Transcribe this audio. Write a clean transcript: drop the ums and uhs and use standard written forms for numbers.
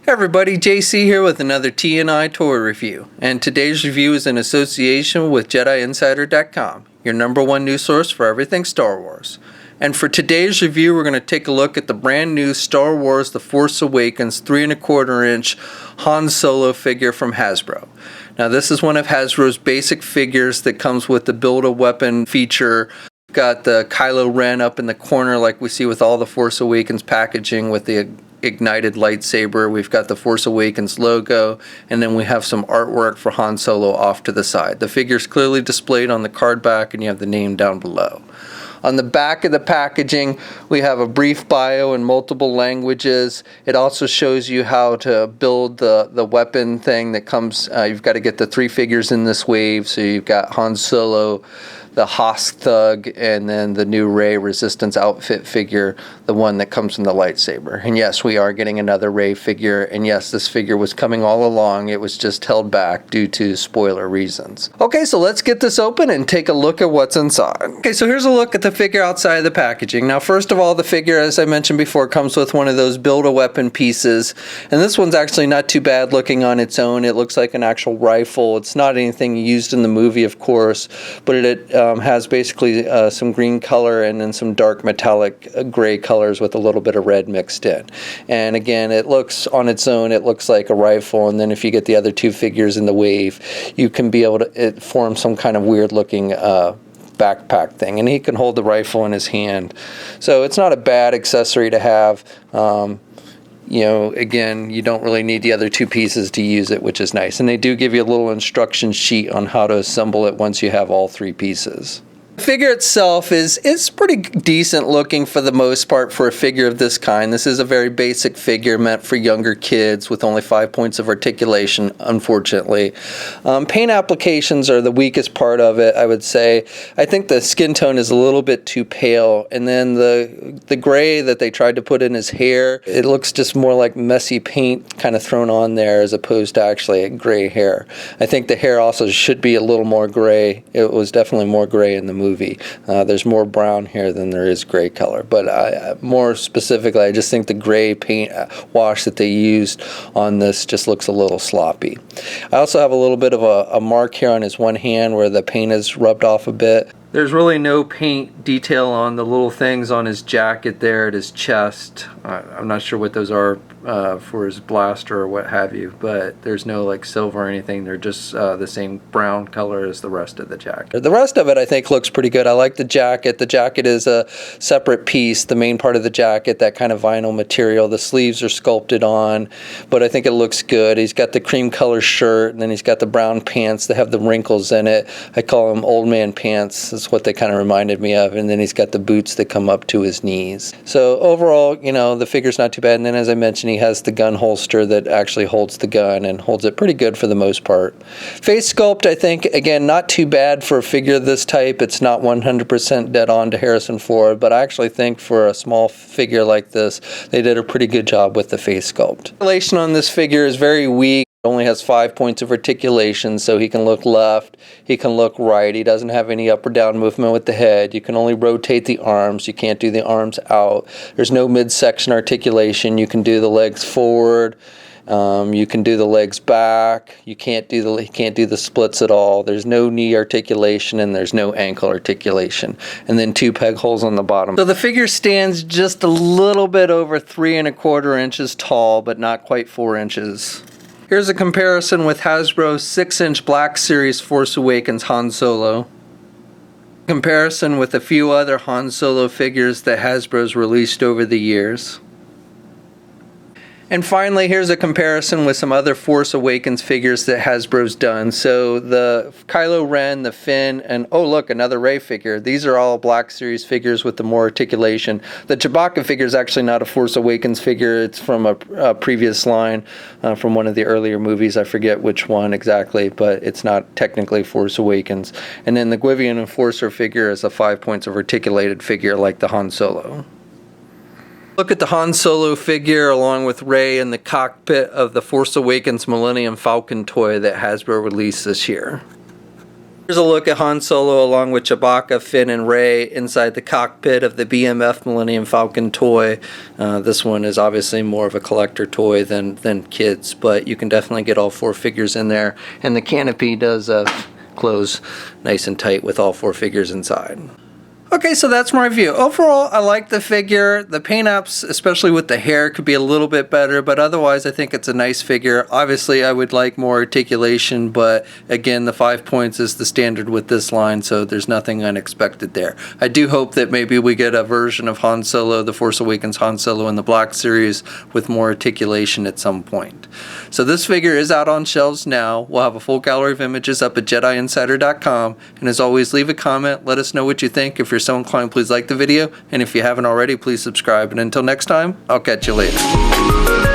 Hey everybody, JC here with another T&I toy review, and today's review is in association with JediInsider.com, your #1 news source for everything Star Wars. And for today's review, we're going to take a look at the brand new Star Wars The Force Awakens 3¼ inch Han Solo figure from Hasbro. Now this is one of Hasbro's basic figures that comes with the Build-A-Weapon feature. Got the Kylo Ren up in the corner like we see with all the Force Awakens packaging with the ignited lightsaber. We've got the Force Awakens logo, and then we have some artwork for Han Solo off to the side. The figure's clearly displayed on the card back, and you have the name down below. On the back of the packaging, we have a brief bio in multiple languages. It also shows you how to build the weapon thing that comes. You've got to get the 3 figures in this wave. So you've got Han Solo, the Hoth Thug, and then the new Rey Resistance outfit figure, the one that comes from the lightsaber. And yes, we are getting another Rey figure, and yes, this figure was coming all along. It was just held back due to spoiler reasons. Okay, so let's get this open and take a look at what's inside. Okay, so here's a look at the figure outside of the packaging. Now, first of all, the figure, as I mentioned before, comes with one of those Build-A-Weapon pieces, and this one's actually not too bad looking on its own. It looks like an actual rifle. It's not anything used in the movie, of course, but it has basically some green color and then some dark metallic gray colors with a little bit of red mixed in. And again, it looks on its own, it looks like a rifle, and then if you get the other 2 figures in the wave, you can be able to form some kind of weird looking backpack thing, and he can hold the rifle in his hand. So it's not a bad accessory to have. You know, again, you don't really need the other 2 pieces to use it, which is nice. And they do give you a little instruction sheet on how to assemble it once you have all 3 pieces. The figure itself is pretty decent looking for the most part for a figure of this kind. This is a very basic figure meant for younger kids with only 5 points of articulation, unfortunately. Paint applications are the weakest part of it, I would say. I think the skin tone is a little bit too pale, and then the gray that they tried to put in his hair, it looks just more like messy paint kind of thrown on there as opposed to actually gray hair. I think the hair also should be a little more gray. It was definitely more gray in the movie. There's more brown here than there is gray color, but more specifically, I just think the gray paint wash that they used on this just looks a little sloppy. I also have a little bit of a mark here on his one hand where the paint is rubbed off a bit. There's really no paint detail on the little things on his jacket there at his chest. I'm not sure what those are for his blaster or what have you, but there's no like silver or anything. They're just the same brown color as the rest of the jacket. The rest of it I think looks pretty good. I like the jacket. The jacket is a separate piece. The main part of the jacket, that kind of vinyl material. The sleeves are sculpted on, but I think it looks good. He's got the cream color shirt, and then he's got the brown pants that have the wrinkles in it. I call them old man pants. That's what they kind of reminded me of. And then he's got the boots that come up to his knees. So overall, you know, the figure's not too bad. And then as I mentioned, he has the gun holster that actually holds the gun and holds it pretty good for the most part. Face sculpt, I think, again, not too bad for a figure of this type. It's not 100% dead on to Harrison Ford, but I actually think for a small figure like this, they did a pretty good job with the face sculpt. Articulation on this figure is very weak. Only has 5 points of articulation, so he can look left, he can look right. He doesn't have any up or down movement with the head. You can only rotate the arms. You can't do the arms out. There's no midsection articulation. You can do the legs forward. You can do the legs back. You can't do the splits at all. There's no knee articulation, and there's no ankle articulation. And then 2 peg holes on the bottom. So the figure stands just a little bit over 3¼ inches tall, but not quite 4 inches. Here's a comparison with Hasbro's 6-inch Black Series Force Awakens Han Solo. Comparison with a few other Han Solo figures that Hasbro's released over the years. And finally, here's a comparison with some other Force Awakens figures that Hasbro's done. So the Kylo Ren, the Finn, and oh look, another Rey figure. These are all Black Series figures with the more articulation. The Chewbacca figure is actually not a Force Awakens figure. It's from a previous line from one of the earlier movies. I forget which one exactly, but it's not technically Force Awakens. And then the Gwyvian Enforcer figure is a 5 points of articulated figure like the Han Solo. Look at the Han Solo figure along with Rey in the cockpit of the Force Awakens Millennium Falcon toy that Hasbro released this year. Here's a look at Han Solo along with Chewbacca, Finn, and Rey inside the cockpit of the BMF Millennium Falcon toy. This one is obviously more of a collector toy than kids, but you can definitely get all 4 figures in there. And the canopy does close nice and tight with all 4 figures inside. Okay, so that's my review. Overall, I like the figure. The paint apps, especially with the hair, could be a little bit better, but otherwise I think it's a nice figure. Obviously, I would like more articulation, but again, the 5 points is the standard with this line, so there's nothing unexpected there. I do hope that maybe we get a version of Han Solo, The Force Awakens Han Solo in the Black Series with more articulation at some point. So this figure is out on shelves now. We'll have a full gallery of images up at JediInsider.com, and as always, leave a comment. Let us know what you think. If you're so inclined, please like the video, and if you haven't already, please subscribe. And until next time, I'll catch you later.